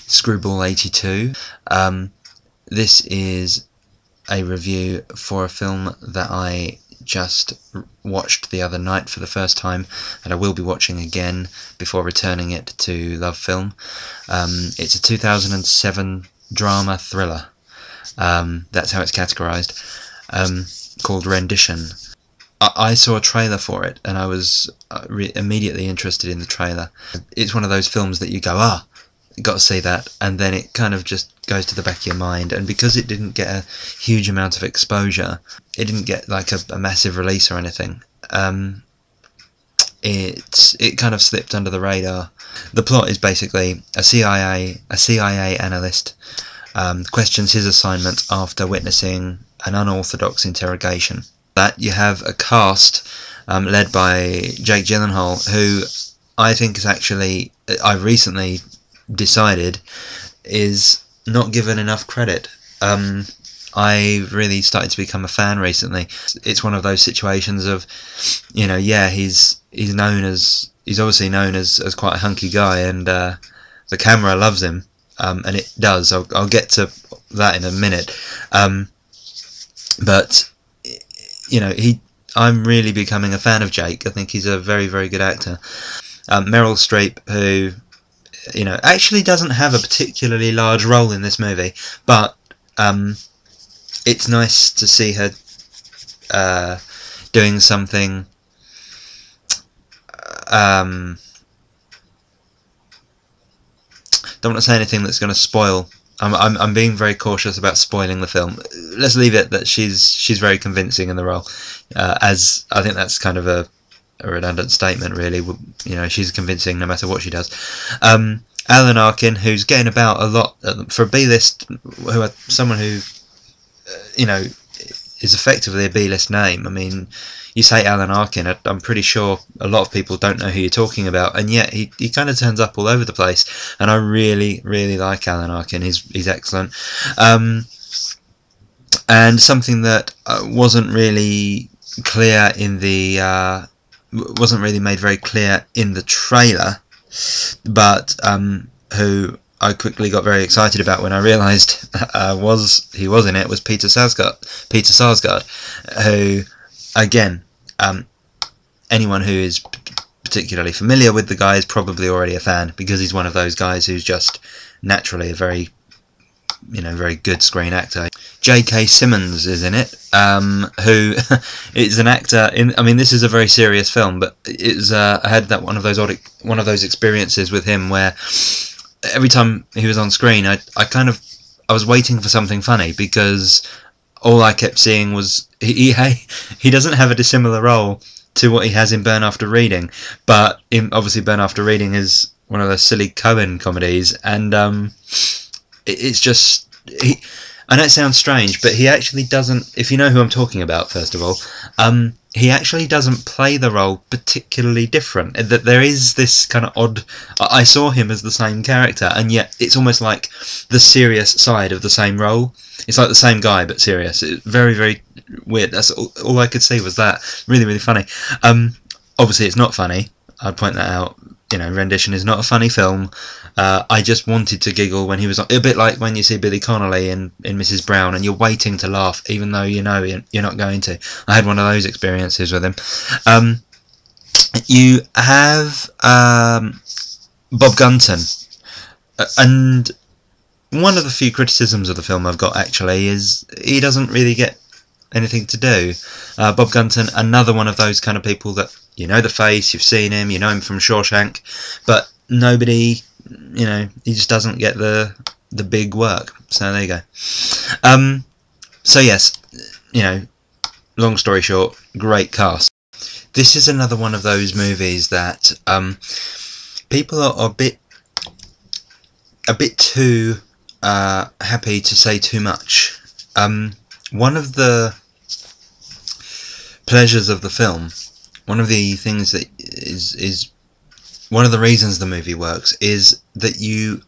Screwball82. This is a review for a film that I just watched the other night for the first time, and I will be watching again before returning it to Love Film. It's a 2007 drama thriller. That's how it's categorised. Called Rendition. I saw a trailer for it, and I was immediately interested in the trailer. It's one of those films that you go, got to see that, and then it kind of just goes to the back of your mind. And because it didn't get a huge amount of exposure, it didn't get like a massive release or anything, it kind of slipped under the radar. The plot is basically a CIA analyst questions his assignment after witnessing an unorthodox interrogation. That you have a cast led by Jake Gyllenhaal, who I think is actually, I recently decided, is not given enough credit. I really started to become a fan recently. It's one of those situations of, he's obviously known as quite a hunky guy, and the camera loves him, and it does. I'll get to that in a minute. But I'm really becoming a fan of Jake. I think he's a very, very good actor. Meryl Streep, who actually doesn't have a particularly large role in this movie, but it's nice to see her doing something don't want to say anything that's going to spoil. I'm being very cautious about spoiling the film. Let's leave it that she's very convincing in the role, as I think that's kind of a redundant statement, really. She's convincing no matter what she does. Alan Arkin, who's getting about a lot for a B-list, someone who is effectively a B-list name. I mean, you say Alan Arkin, I'm pretty sure a lot of people don't know who you're talking about, and yet he kind of turns up all over the place, and I really, really like Alan Arkin. He's excellent. And something that wasn't really clear in the wasn't really made very clear in the trailer, but who I quickly got very excited about when I realised he was in it, was Peter Sarsgaard, who, again, anyone who is particularly familiar with the guy is probably already a fan, because he's one of those guys who's just naturally a very good screen actor. J.K. Simmons is in it, who is an actor in. I mean, this is a very serious film, but it's I had one of those experiences with him where every time he was on screen, I was waiting for something funny, because all I kept seeing was he doesn't have a dissimilar role to what he has in Burn After Reading, but obviously Burn After Reading is one of those silly Coen comedies, and it's just I know it sounds strange, but he actually doesn't. If you know who I'm talking about, first of all, he actually doesn't play the role particularly different. That there is this kind of odd. I saw him as the same character, and yet it's almost like the serious side of the same role. It's like the same guy but serious. It's very, very weird. That's all I could see was that. Really, really funny. Obviously, it's not funny. I'd point that out. Rendition is not a funny film. I just wanted to giggle when he was on, a bit like when you see Billy Connolly in Mrs. Brown, and you're waiting to laugh even though you're not going to. I had one of those experiences with him. You have Bob Gunton, and one of the few criticisms of the film I've got actually is he doesn't really get anything to do. Bob Gunton, another one of those kind of people that you know the face, you've seen him, you know him from Shawshank, but nobody, he just doesn't get the big work. So there you go. So yes, long story short, great cast. This is another one of those movies that people are a bit too happy to say too much. One of the pleasures of the film, one of the things that is one of the reasons the movie works, is that you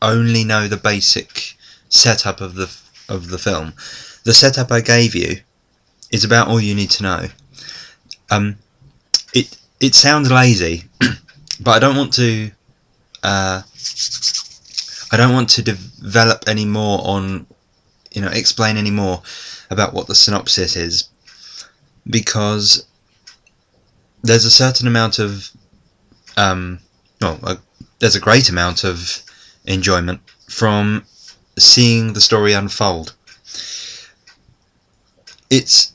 only know the basic setup of the film. The setup I gave you is about all you need to know. It sounds lazy, but I don't want I don't want to develop any more on, explain any more about what the synopsis is, because there's a certain amount of, there's a great amount of enjoyment from seeing the story unfold. It's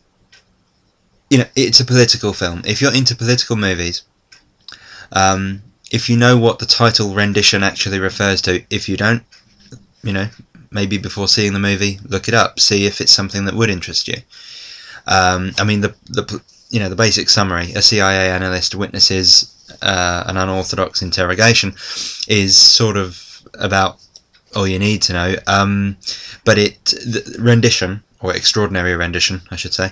a political film. If you're into political movies, if you know what the title Rendition actually refers to, if you don't, maybe before seeing the movie, look it up, see if it's something that would interest you. I mean, the basic summary: a CIA analyst witnesses an unorthodox interrogation is sort of about all you need to know. But rendition, or extraordinary rendition, I should say,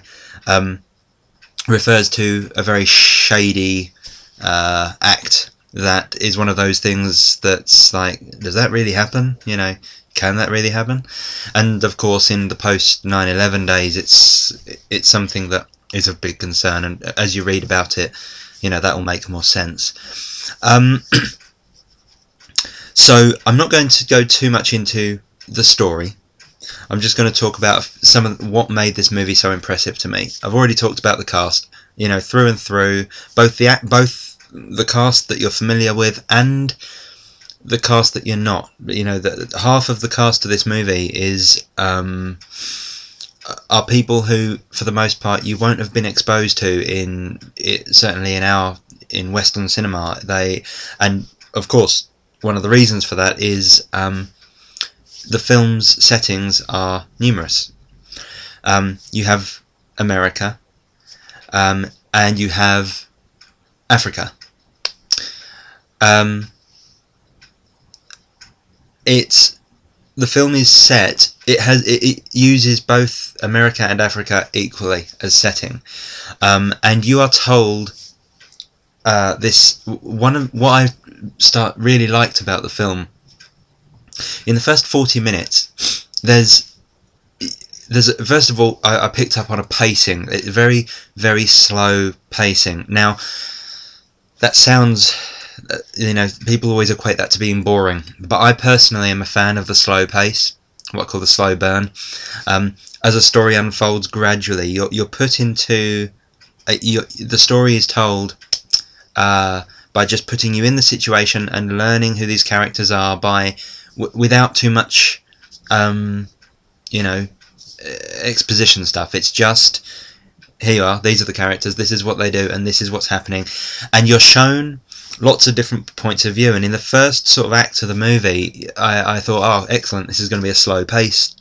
refers to a very shady act that is one of those things that's like, does that really happen? Can that really happen? And of course, in the post 9/11 days, it's something that is of big concern, and as you read about it, that will make more sense. So I'm not going to go too much into the story. I'm just going to talk about some of what made this movie so impressive to me. I've already talked about the cast, through and through, both the cast that you're familiar with and the cast that you're not. Half of the cast of this movie is are people who, for the most part, you won't have been exposed to certainly in Western cinema. And of course, one of the reasons for that is the film's settings are numerous. You have America, and you have Africa. The film is set. It uses both America and Africa equally as setting, and you are told one of what I really liked about the film. In the first 40 minutes, there's first of all, I picked up on a pacing. It's very, very slow pacing. Now, that sounds, people always equate that to being boring, but I personally am a fan of the slow pace, what I call the slow burn. As a story unfolds gradually, you're put into the story is told by just putting you in the situation and learning who these characters are without too much, exposition stuff. It's just, here you are, these are the characters, this is what they do, and this is what's happening. And you're shown lots of different points of view. And in the first sort of act of the movie, I thought, oh, excellent, this is going to be a slow pace,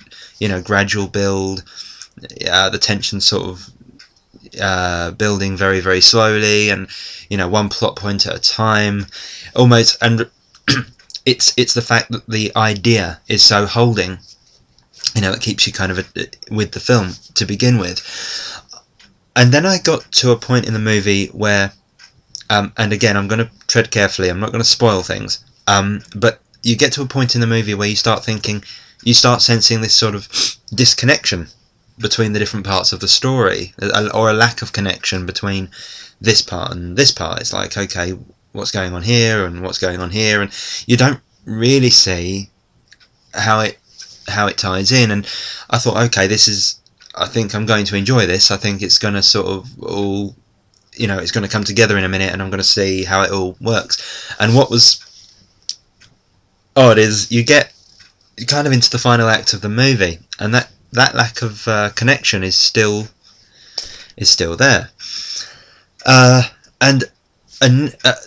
gradual build, the tension sort of building very, very slowly, and one plot point at a time, almost. And it's the fact that the idea is so holding, it keeps you kind of with the film to begin with. And then I got to a point in the movie where, and again, I'm going to tread carefully, I'm not going to spoil things, but you get to a point in the movie where you start sensing this sort of disconnection between the different parts of the story, or a lack of connection between this part and this part. It's like, okay, what's going on here and what's going on here, and you don't really see how it ties in. And I thought, okay, I think I'm going to enjoy this. I think it's going to sort of all, it's going to come together in a minute, and I'm going to see how it all works. And what was odd is you get kind of into the final act of the movie, and that lack of connection is still there. And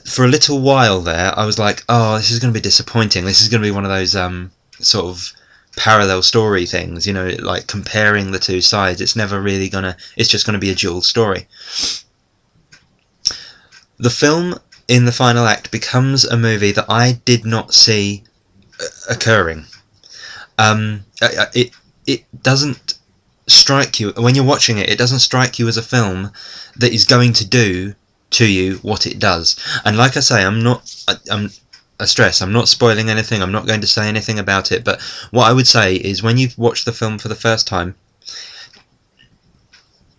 for a little while there, I was like, oh, this is going to be disappointing. This is going to be one of those sort of parallel story things, like comparing the two sides. It's never really it's just going to be a dual story. The film, in the final act, becomes a movie that I did not see occurring. It doesn't strike you, when you're watching it, it doesn't strike you as a film that is going to do to you what it does. And like I say, I stress, I'm not spoiling anything, I'm not going to say anything about it, but what I would say is, when you've watched the film for the first time,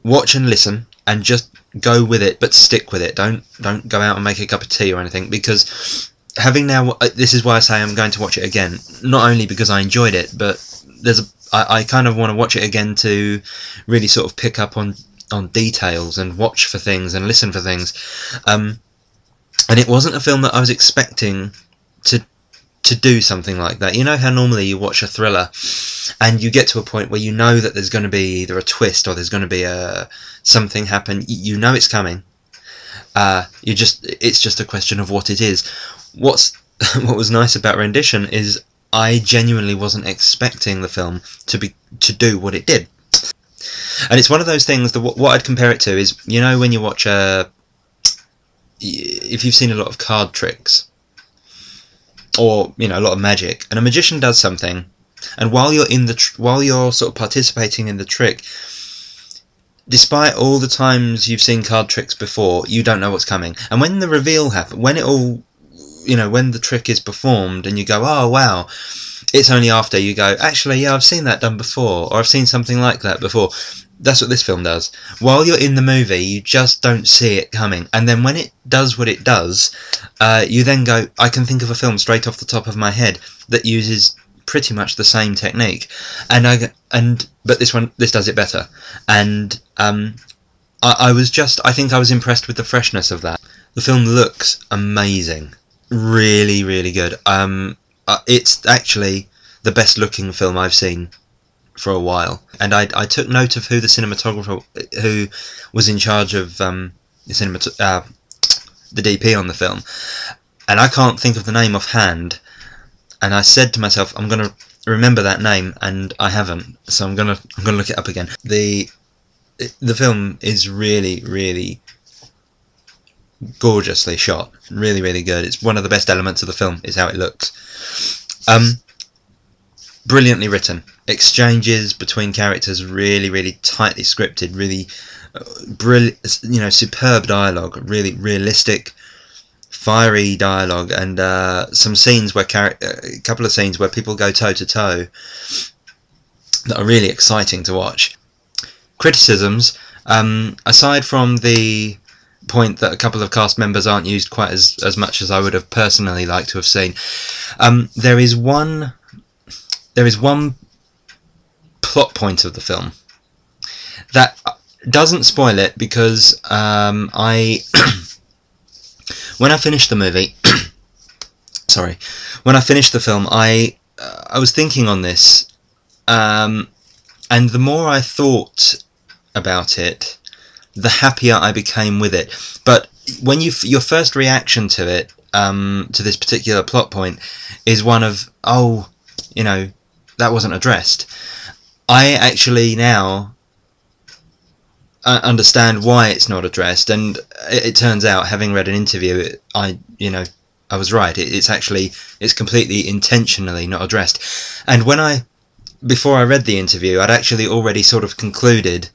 watch and listen and just go with it, but stick with it. Don't go out and make a cup of tea or anything, because having now, this is why I say I'm going to watch it again. Not only because I enjoyed it, but I kind of want to watch it again to really sort of pick up on details and watch for things and listen for things. And it wasn't a film that I was expecting to do something like that. You know how normally you watch a thriller and you get to a point where you know that there's going to be either a twist or there's going to be something happen. You know it's coming. It's just a question of what it is. What was nice about Rendition is I genuinely wasn't expecting the film to do what it did. And it's one of those things that what I'd compare it to is, you know, when you watch if you've seen a lot of card tricks, or you know, a lot of magic, and a magician does something, and while you're sort of participating in the trick, despite all the times you've seen card tricks before, you don't know what's coming. And when the reveal happens, when the trick is performed, and you go, oh wow, it's only after you go, actually, yeah, I've seen that done before, or I've seen something like that before. That's what this film does. While you're in the movie, you just don't see it coming. And then when it does what it does, you then go, I can think of a film straight off the top of my head that uses pretty much the same technique. But this does it better. And I think I was impressed with the freshness of that. The film looks amazing. Really, really good. It's actually the best looking film I've seen for a while, and I took note of who the cinematographer who was in charge of the DP on the film, and I can't think of the name offhand, and I said to myself, I'm gonna remember that name, and I haven't, so I'm gonna look it up again. The film is really, really gorgeously shot, really, really good. It's one of the best elements of the film is how it looks. Brilliantly written. Exchanges between characters really, really tightly scripted. Really, superb dialogue. Really realistic, fiery dialogue, and some scenes where a couple of scenes where people go toe to toe that are really exciting to watch. Criticisms, aside from the point that a couple of cast members aren't used quite as much as I would have personally liked to have seen, there is one plot point of the film that doesn't spoil it, because when I finished the movie when I finished the film, I was thinking on this, and the more I thought about it, the happier I became with it. But when your first reaction to it, to this particular plot point, is one of, oh, you know, that wasn't addressed. I actually now understand why it's not addressed, and it turns out, having read an interview, I was right. It's completely intentionally not addressed. And before I read the interview, I'd actually already sort of concluded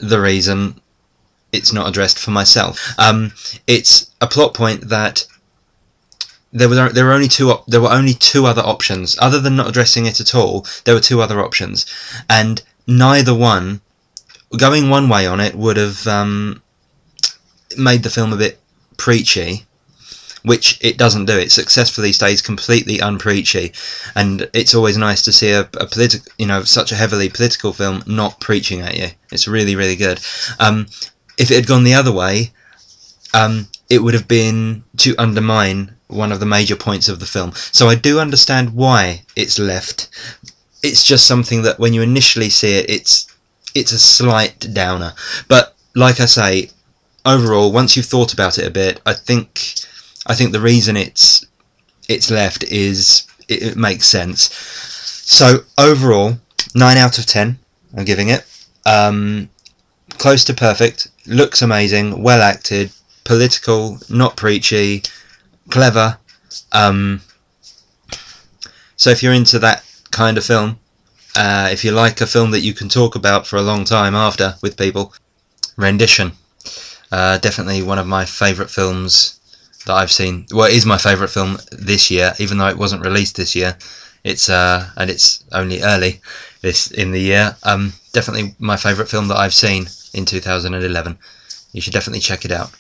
the reason it's not addressed for myself. It's a plot point that there were only two other options. Other than not addressing it at all, there were two other options, and neither one, going one way on it, would have made the film a bit preachy, which it doesn't do. It successfully stays completely unpreachy, and it's always nice to see a political, such a heavily political film not preaching at you. It's really, really good. If it had gone the other way, it would have been to undermine one of the major points of the film. So I do understand why it's left. It's just something that when you initially see it, it's a slight downer. But like I say, overall, once you've thought about it a bit, I think the reason it's left is it makes sense. So overall, 9 out of 10 I'm giving it. Close to perfect, looks amazing, well acted, political, not preachy, clever. So if you're into that kind of film, if you like a film that you can talk about for a long time after with people, Rendition. Definitely one of my favourite films that I've seen. Well, it is my favourite film this year, even though it wasn't released this year. It's and it's only early in the year. Definitely my favourite film that I've seen in 2011. You should definitely check it out.